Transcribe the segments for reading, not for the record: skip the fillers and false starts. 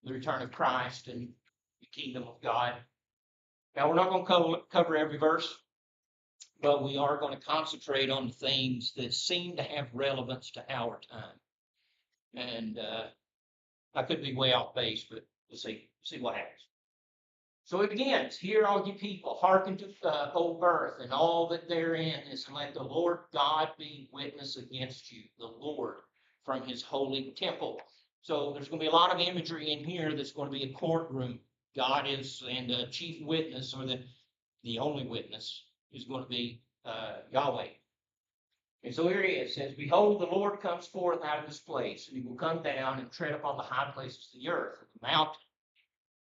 the return of Christ and the kingdom of God. Now, we're not going to cover every verse, but we are going to concentrate on the things that seem to have relevance to our time. And I could be way off base, but we'll see what happens. So it begins, "Hear all ye people, hearken to old earth, and all that therein is, and let the Lord God be witness against you," the Lord from his holy temple. So there's going to be a lot of imagery in here that's going to be a courtroom. God is, and the chief witness, or the only witness, is going to be Yahweh. And so here he is, says, "Behold, the Lord comes forth out of his place, and he will come down and tread upon the high places of the earth. And the mountain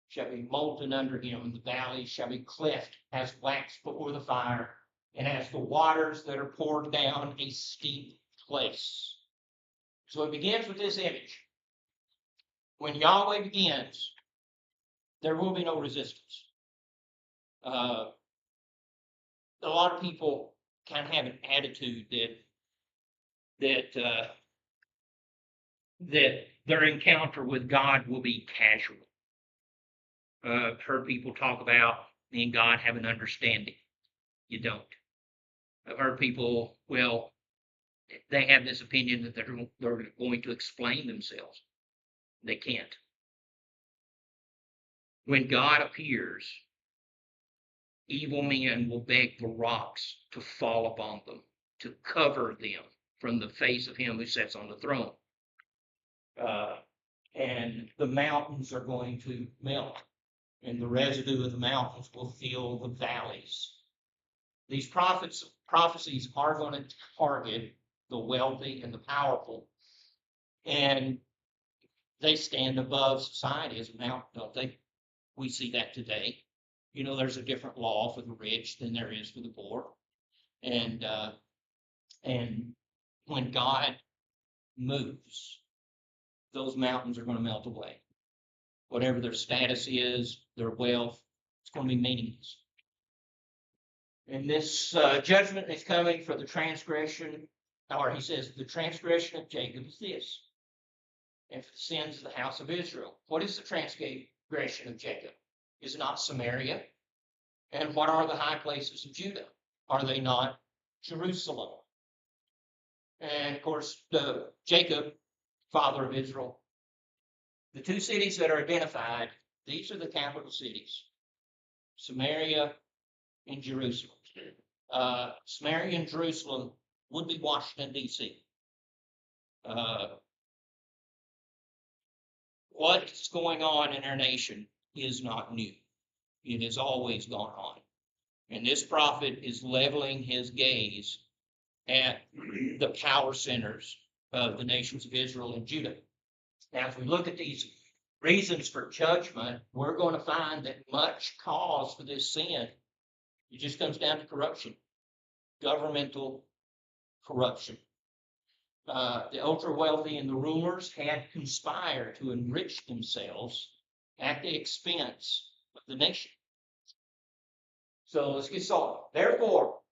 shall be molten under him, and the valleys shall be cleft as wax before the fire, and as the waters that are poured down a steep place." So it begins with this image. When Yahweh begins, there will be no resistance. A lot of people kind of have an attitude that their encounter with God will be casual. I've heard people talk about me and God have an understanding. You don't. I've heard people, well, they have this opinion that they're going to explain themselves. They can't. When God appears, evil men will beg the rocks to fall upon them, to cover them from the face of him who sits on the throne. And the mountains are going to melt, and the residue of the mountains will fill the valleys. These prophecies are going to target the wealthy and the powerful, and they stand above society as a mountain, don't they? We see that today. You know, there's a different law for the rich than there is for the poor. And when God moves, those mountains are going to melt away. Whatever their status is, their wealth, it's going to be meaningless. And this judgment is coming for the transgression, or he says, the transgression of Jacob is this, and for the sins of the house of Israel. What is the transgression of Jacob? Is it not Samaria? And what are the high places of Judah? Are they not Jerusalem? And of course, Jacob, father of Israel, the two cities that are identified, these are the capital cities, Samaria and Jerusalem. Samaria and Jerusalem would be Washington, D.C. What's going on in our nation is not new. It has always gone on. And this prophet is leveling his gaze at the power centers of the nations of Israel and Judah. Now, as we look at these reasons for judgment, we're going to find that much cause for this sin, it just comes down to corruption, governmental corruption. The ultra-wealthy and the rulers had conspired to enrich themselves at the expense of the nation. So let's get started. "Therefore,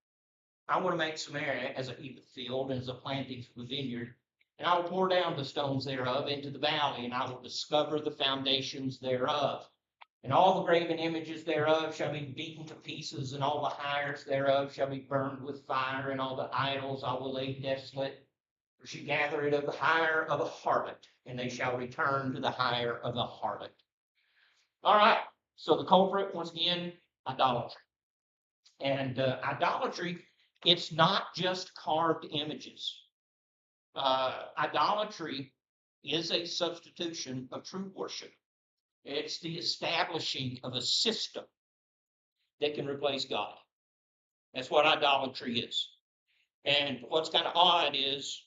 I want to make Samaria as a heap of field and as a planting for the vineyard, and I will pour down the stones thereof into the valley, and I will discover the foundations thereof. And all the graven images thereof shall be beaten to pieces, and all the hires thereof shall be burned with fire, and all the idols I will lay desolate. For she gathered of the hire of a harlot, and they shall return to the hire of a harlot." All right, so the culprit, once again, idolatry. And idolatry, it's not just carved images. Idolatry is a substitution of true worship. It's the establishing of a system that can replace God. That's what idolatry is. And what's kind of odd is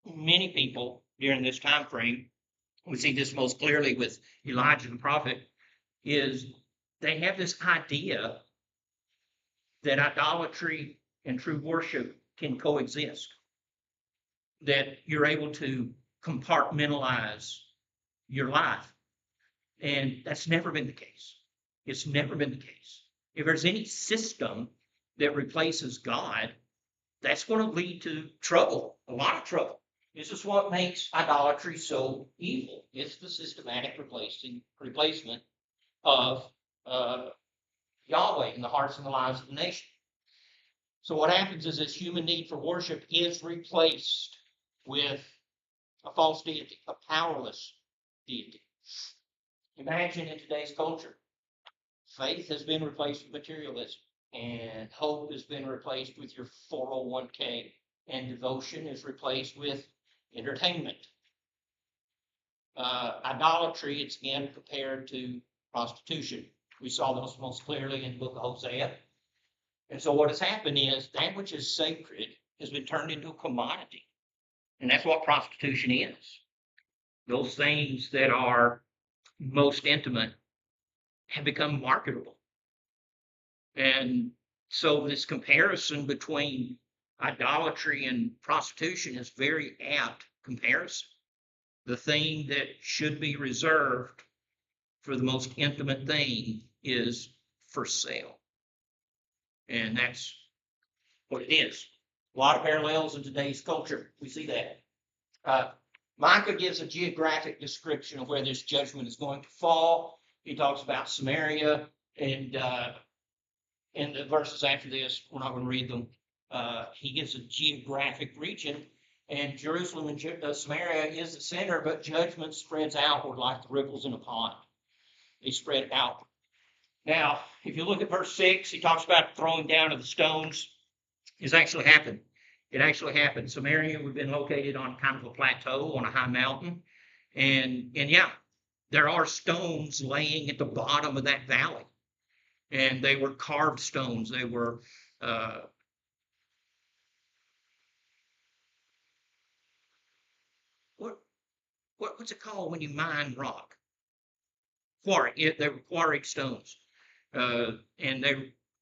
many people during this time frame, we see this most clearly with Elijah the prophet, is they have this idea that idolatry and true worship can coexist, that you're able to compartmentalize your life. And that's never been the case. It's never been the case. If there's any system that replaces God, that's going to lead to trouble, a lot of trouble. This is what makes idolatry so evil. It's the systematic replacement of Yahweh in the hearts and the lives of the nation. So what happens is this human need for worship is replaced with a false deity, a powerless deity. Imagine in today's culture, faith has been replaced with materialism, and hope has been replaced with your 401k, and devotion is replaced with entertainment. Idolatry, it's again compared to prostitution. We saw this most clearly in the book of Hosea. And so what has happened is that which is sacred has been turned into a commodity. And that's what prostitution is. Those things that are most intimate have become marketable. And so this comparison between idolatry and prostitution is very apt comparison. The thing that should be reserved for the most intimate thing is for sale. And that's what it is. A lot of parallels in today's culture. We see that. Micah gives a geographic description of where this judgment is going to fall. He talks about Samaria, and in the verses after this, we're not going to read them. He gives a geographic region, and Jerusalem and Samaria is the center, but judgment spreads outward like the ripples in a pond. They spread outward. Now, if you look at verse 6, he talks about throwing down of the stones. It's actually happened. It actually happened. Samaria, we've been located on kind of a plateau on a high mountain. And yeah, there are stones laying at the bottom of that valley. And they were carved stones. They were what's it called when you mine rock? Quarry. They were quarried stones. And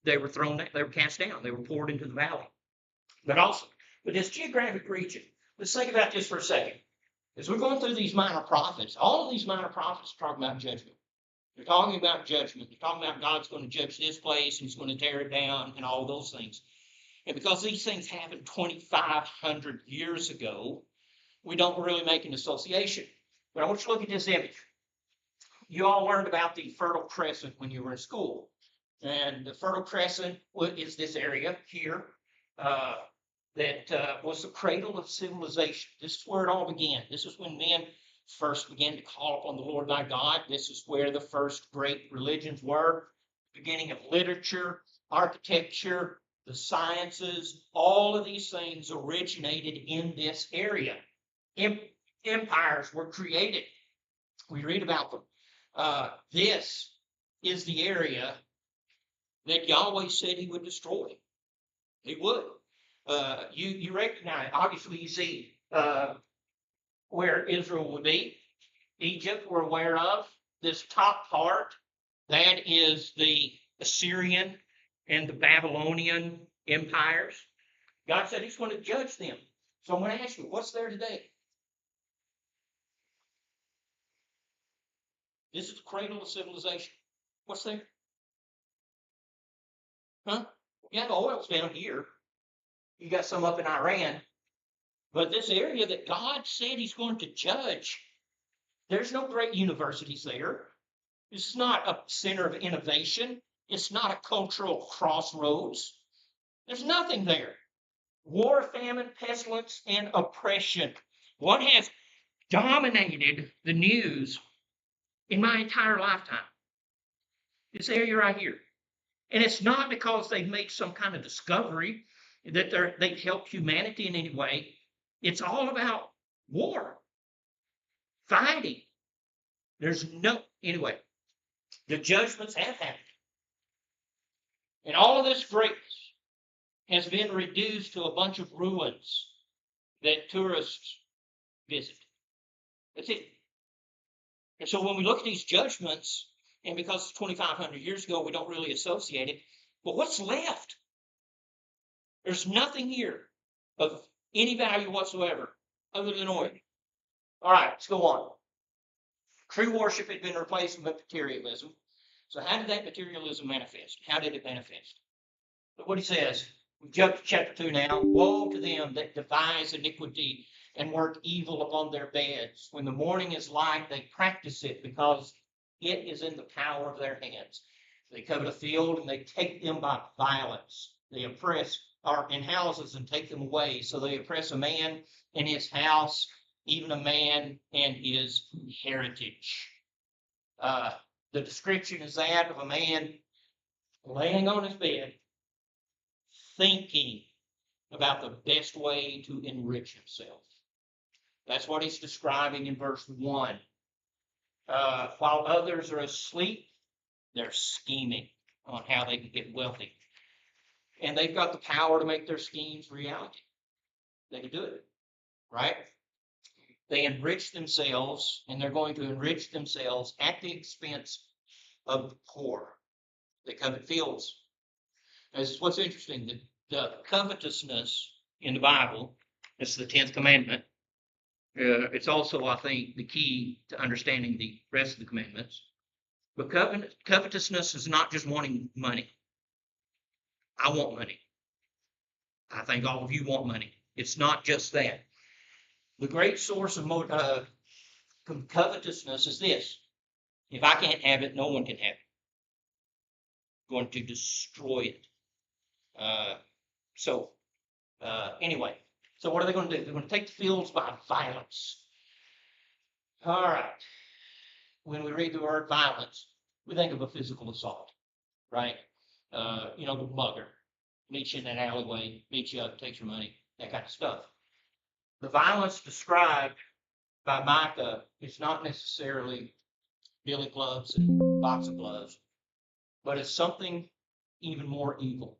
they were thrown, they were cast down. They were poured into the valley. But this geographic region, let's think about this for a second. As we're going through these minor prophets, all of these minor prophets are talking about judgment. They're talking about judgment. They're talking about God's going to judge this place, and he's going to tear it down, and all those things. And because these things happened 2,500 years ago, we don't really make an association. But I want you to look at this image. You all learned about the Fertile Crescent when you were in school. And the Fertile Crescent is this area here that was the cradle of civilization. This is where it all began. This is when men first began to call upon the Lord thy God. This is where the first great religions were. Beginning of literature, architecture, the sciences, all of these things originated in this area. Empires were created. We read about them. This is the area that Yahweh said he would destroy. He would. You recognize, obviously you see where Israel would be. Egypt, we're aware of. This top part, that is the Assyrian and the Babylonian empires. God said he's going to judge them. So I'm going to ask you, what's there today? This is the cradle of civilization. What's there? Huh? Yeah, the oil's down here. You got some up in Iran. But this area that God said he's going to judge, there's no great universities there. This is not a center of innovation. It's not a cultural crossroads. There's nothing there. War, famine, pestilence, and oppression. What has dominated the news in my entire lifetime? This area right here. And it's not because they've made some kind of discovery that they've helped humanity in any way. It's all about war, fighting. Anyway, the judgments have happened. And all of this greatness has been reduced to a bunch of ruins that tourists visit. That's it. And so when we look at these judgments, and because it's 2,500 years ago, we don't really associate it. But what's left? There's nothing here of any value whatsoever other than oil. All right, let's go on. True worship had been replaced with materialism. So how did that materialism manifest? How did it manifest? Look what he says. We jump to chapter 2 now. Woe to them that devise iniquity and work evil upon their beds. When the morning is light, they practice it because it is in the power of their hands. They covet a field and they take them by violence. They oppress our in houses and take them away. So they oppress a man in his house, even a man and his heritage. The description is that of a man laying on his bed, thinking about the best way to enrich himself. That's what he's describing in verse 1. While others are asleep, they're scheming on how they can get wealthy. And they've got the power to make their schemes reality. They can do it, right? They enrich themselves, and they're going to enrich themselves at the expense of the poor. They covet fields. That's what's interesting. The covetousness in the Bible, it's the 10th commandment. It's also, I think, the key to understanding the rest of the commandments. But covetousness is not just wanting money. I want money. I think all of you want money. It's not just that. The great source of covetousness is this. If I can't have it, no one can have it. I'm going to destroy it. Anyway, so what are they going to do? They're going to take the fields by violence. All right. When we read the word violence, we think of a physical assault, right? The mugger meets you in an alleyway, beats you up, takes your money, that kind of stuff. The violence described by Micah is not necessarily billy clubs and boxing gloves, but it's something even more evil.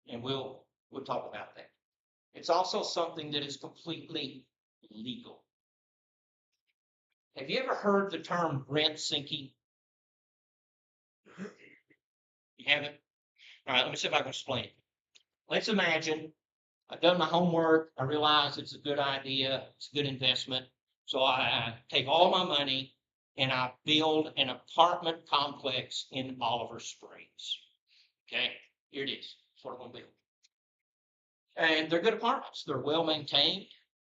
And we'll talk about that. It's also something that is completely legal. Have you ever heard the term rent sinking? You haven't? All right, let me see if I can explain it. Let's imagine I've done my homework. I realize it's a good idea. It's a good investment. So I take all my money and I build an apartment complex in Oliver Springs. Okay, here it is. That's what I'm going to build. And they're good apartments. They're well maintained.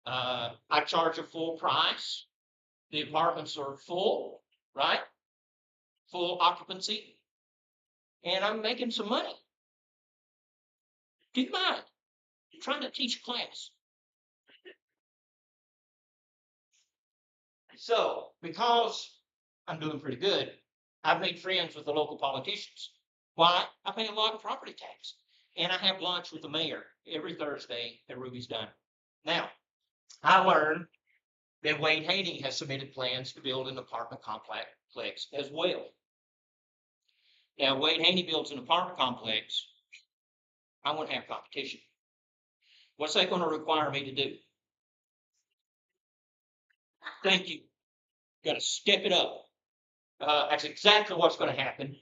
I charge a full price. The apartments are full, right? Full occupancy. And I'm making some money. Keep in mind, I'm trying to teach a class. So, because I'm doing pretty good, I've made friends with the local politicians. Why? I pay a lot of property tax. And I have lunch with the mayor every Thursday at Ruby's Diner. Now, I learned that Wade Haney has submitted plans to build an apartment complex as well. Now, Wade Haney builds an apartment complex. I want to have competition. What's that going to require me to do? Thank you. Got to step it up. That's exactly what's going to happen.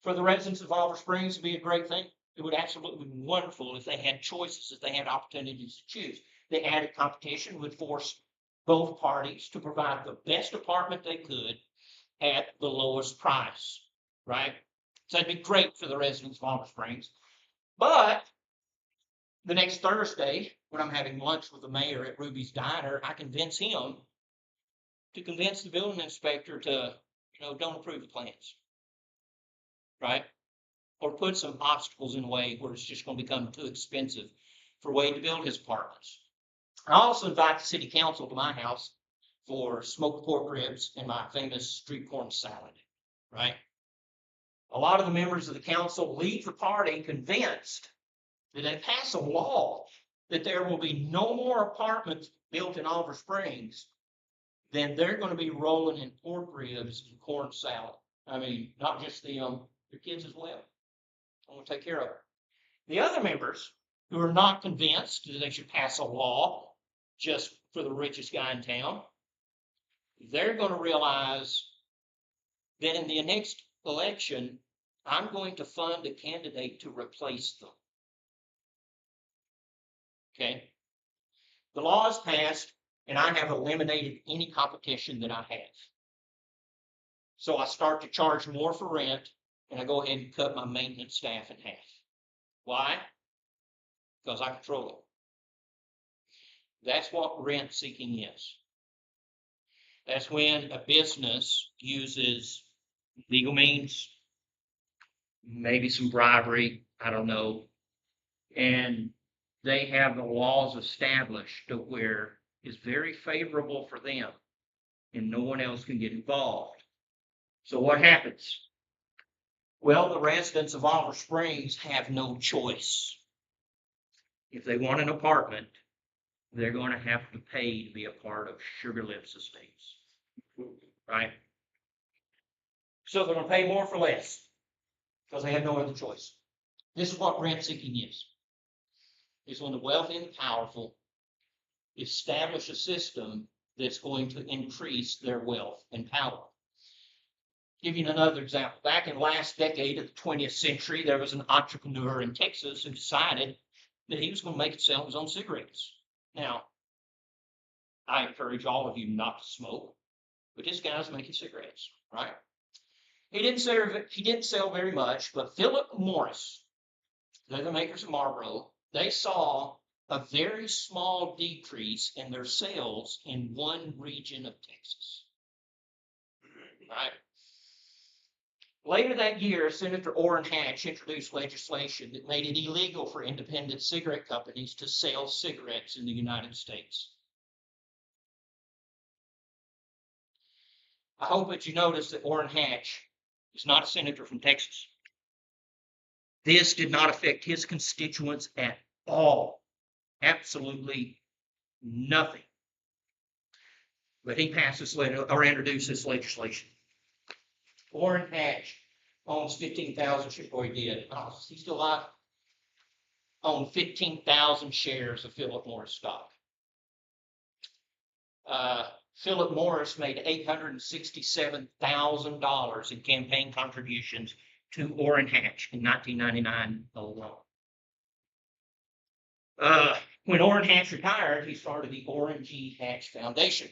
For the residents of Oliver Springs, it would be a great thing. It would absolutely be wonderful if they had choices, if they had opportunities to choose. The added competition would force both parties to provide the best apartment they could at the lowest price, right? So that'd be great for the residents of Oliver Springs. But the next Thursday, when I'm having lunch with the mayor at Ruby's Diner, I convince him to convince the building inspector to, don't approve the plans, right? Or put some obstacles in the way where it's just going to become too expensive for Wade to build his apartments. I also invite the city council to my house for smoked pork ribs and my famous street corn salad, right? A lot of the members of the council leave the party convinced that they pass a law that there will be no more apartments built in Oliver Springs, then they're going to be rolling in pork ribs and corn salad. I mean, not just them, their kids as well. I'm going to take care of it. The other members who are not convinced that they should pass a law just for the richest guy in town, they're going to realize that in the next election, I'm going to fund a candidate to replace them. Okay? The law is passed, and I have eliminated any competition that I have. So I start to charge more for rent, and I go ahead and cut my maintenance staff in half. Why? Because I control it. That's what rent seeking is. That's when a business uses legal means, maybe some bribery, I don't know, and they have the laws established to where it's very favorable for them and no one else can get involved. So what happens? Well, the residents of Oliver Springs have no choice. If they want an apartment, they're going to have to pay to be a part of Sugar Lips Estates, right? So they're going to pay more for less because they have no other choice. This is what rent seeking is. It's when the wealthy and the powerful establish a system that's going to increase their wealth and power. Give you another example. Back in the last decade of the 20th century, there was an entrepreneur in Texas who decided that he was going to make and sell his own cigarettes. Now, I encourage all of you not to smoke, but this guy's making cigarettes, right? He didn't sell very much, but Philip Morris, they're the makers of Marlboro, they saw a very small decrease in their sales in one region of Texas, right? Later that year, Senator Orrin Hatch introduced legislation that made it illegal for independent cigarette companies to sell cigarettes in the United States. I hope that you notice that Orrin Hatch is not a senator from Texas. This did not affect his constituents at all. Absolutely nothing. But he passed this or introduced this legislation. Orrin Hatch owns 15,000 shares. Boy, he did. Oh, is he still alive? Owned 15,000 shares of Philip Morris stock. Philip Morris made $867,000 in campaign contributions to Orrin Hatch in 1999 alone. When Orrin Hatch retired, he started the Orrin G. Hatch Foundation,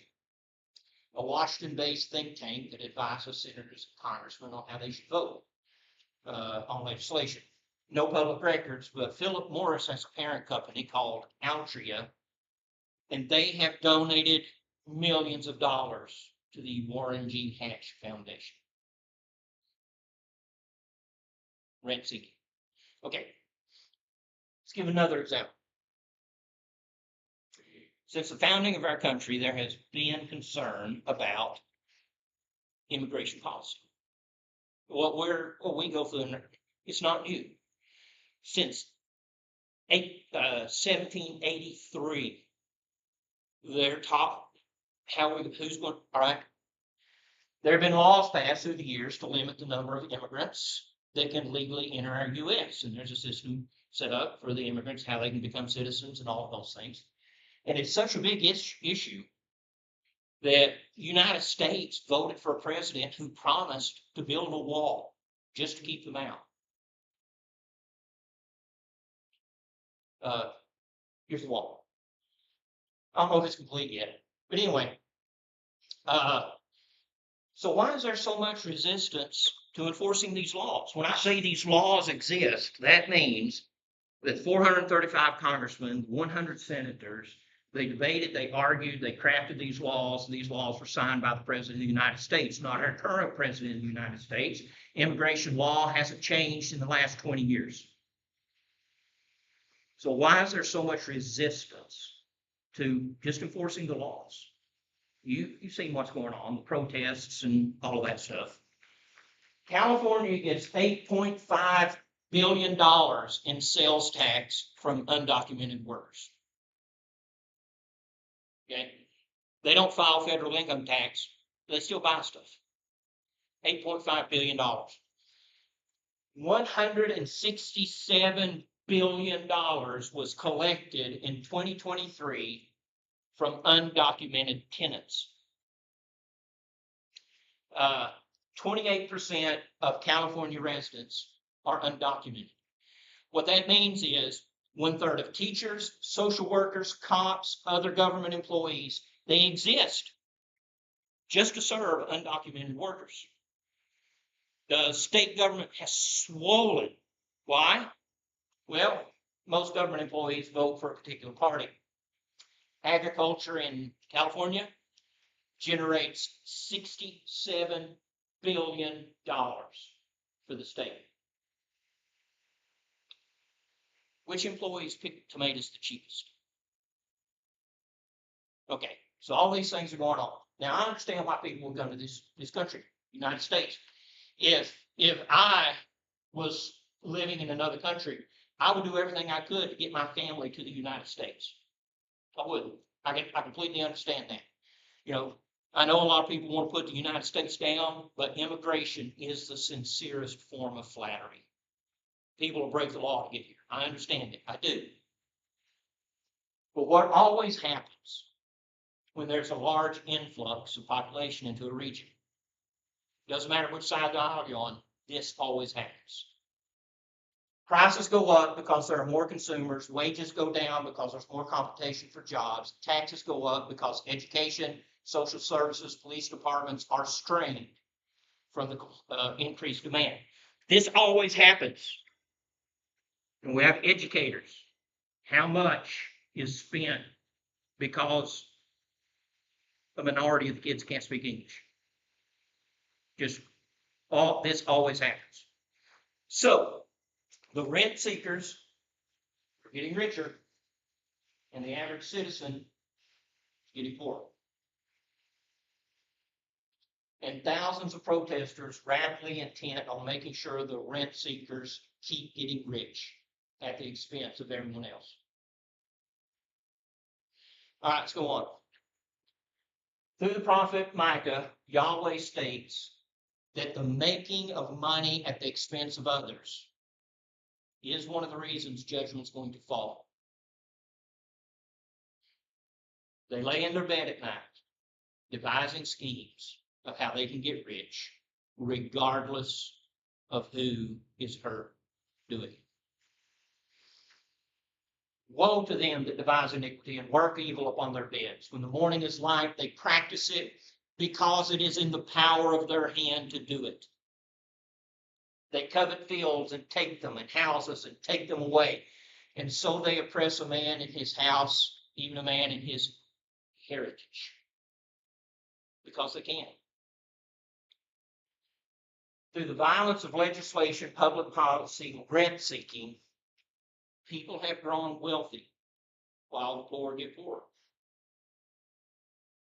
a Washington-based think tank that advises senators and congressmen on how they should vote on legislation. No public records, but Philip Morris has a parent company called Altria, and they have donated millions of dollars to the Orrin G. Hatch Foundation. Rent seeking. Okay, let's give another example. Since the founding of our country, there has been concern about immigration policy. What we go through, it's not new. Since 1783, they're taught who's going. All right, there have been laws passed through the years to limit the number of immigrants that can legally enter our U.S. And there's a system set up for the immigrants, how they can become citizens and all of those things. And it's such a big issue that the United States voted for a president who promised to build a wall just to keep them out. Here's the wall. I don't know if it's complete yet, but anyway. So why is there so much resistance to enforcing these laws? When I say these laws exist, that means that 435 congressmen, 100 senators, they debated, they argued, they crafted these laws, and these laws were signed by the President of the United States, not our current President of the United States. Immigration law hasn't changed in the last 20 years. So why is there so much resistance to just enforcing the laws? You've seen what's going on, the protests and all of that stuff. California gets $8.5 billion in sales tax from undocumented workers. Okay, they don't file federal income tax, they still buy stuff. $8.5 billion. $167 billion was collected in 2023 from undocumented tenants. 28% of California residents are undocumented. What that means is 1/3 of teachers, social workers, cops, other government employees, they exist just to serve undocumented workers. The state government has swollen. Why? Well, most government employees vote for a particular party. agriculture in California generates $67 billion for the state. Which employees pick tomatoes the cheapest? Okay, so all these things are going on. Now, I understand why people will come to this country, United States. If I was living in another country, I would do everything I could to get my family to the United States. I would. I completely understand that. You know, I know a lot of people want to put the United States down, but immigration is the sincerest form of flattery. People will break the law to get here. I understand it. I do. But what always happens when there's a large influx of population into a region, doesn't matter which side of the aisle you're on, this always happens. Prices go up because there are more consumers. Wages go down because there's more competition for jobs. Taxes go up because education, social services, police departments are strained from the increased demand. This always happens. And we have educators. How much is spent because a minority of the kids can't speak English? Just this always happens. So the rent seekers are getting richer, and the average citizen is getting poorer. And thousands of protesters rapidly intent on making sure the rent seekers keep getting rich at the expense of everyone else. All right, let's go on. Through the prophet Micah, Yahweh states that the making of money at the expense of others is one of the reasons judgment's going to fall. They lay in their bed at night, devising schemes of how they can get rich, regardless of who is hurt doing it. Woe to them that devise iniquity and work evil upon their beds. When the morning is light, they practice it because it is in the power of their hand to do it. They covet fields and take them, and houses and take them away. And so they oppress a man in his house, even a man in his heritage, because they can. Through the violence of legislation, public policy, rent seeking, people have grown wealthy while the poor get poorer.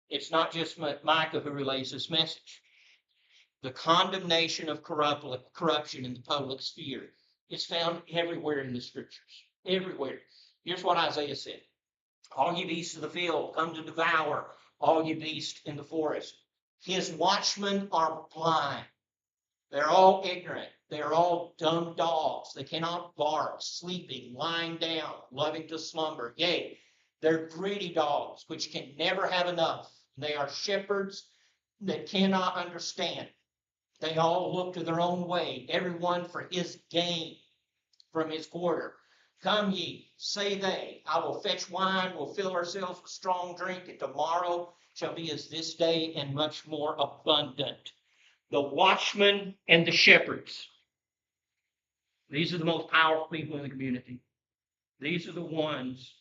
It's not just Micah who relays this message. The condemnation of corruption in the public sphere is found everywhere in the scriptures. Everywhere. Here's what Isaiah said. All you beasts of the field come to devour, all you beasts in the forest. His watchmen are blind. They're all ignorant. They're all dumb dogs. They cannot bark, sleeping, lying down, loving to slumber. Yea, they're greedy dogs, which can never have enough. They are shepherds that cannot understand. They all look to their own way, everyone for his gain from his quarter. Come ye, say they, I will fetch wine, we'll fill ourselves with strong drink, and tomorrow shall be as this day, and much more abundant. The watchmen and the shepherds. These are the most powerful people in the community. These are the ones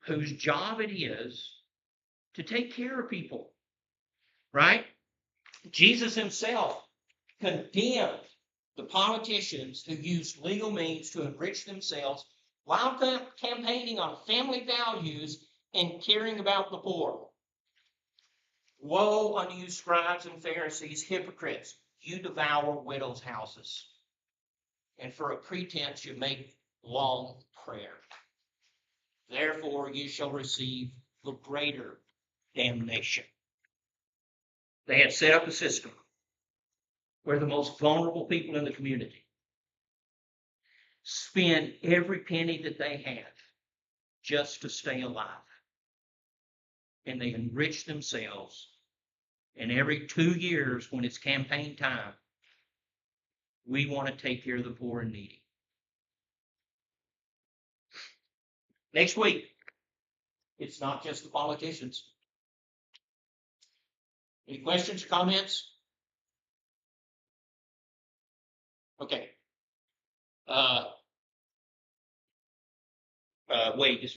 whose job it is to take care of people, right? Jesus himself condemned the politicians who used legal means to enrich themselves while campaigning on family values and caring about the poor. Woe unto you, scribes and Pharisees, hypocrites! You devour widows' houses, and for a pretense you make long prayer. Therefore you shall receive the greater damnation. They had set up a system where the most vulnerable people in the community spend every penny that they have just to stay alive. And they enrich themselves. And every 2 years, when it's campaign time, we want to take care of the poor and needy. Next week, it's not just the politicians. Any questions or comments? Okay. Wait, just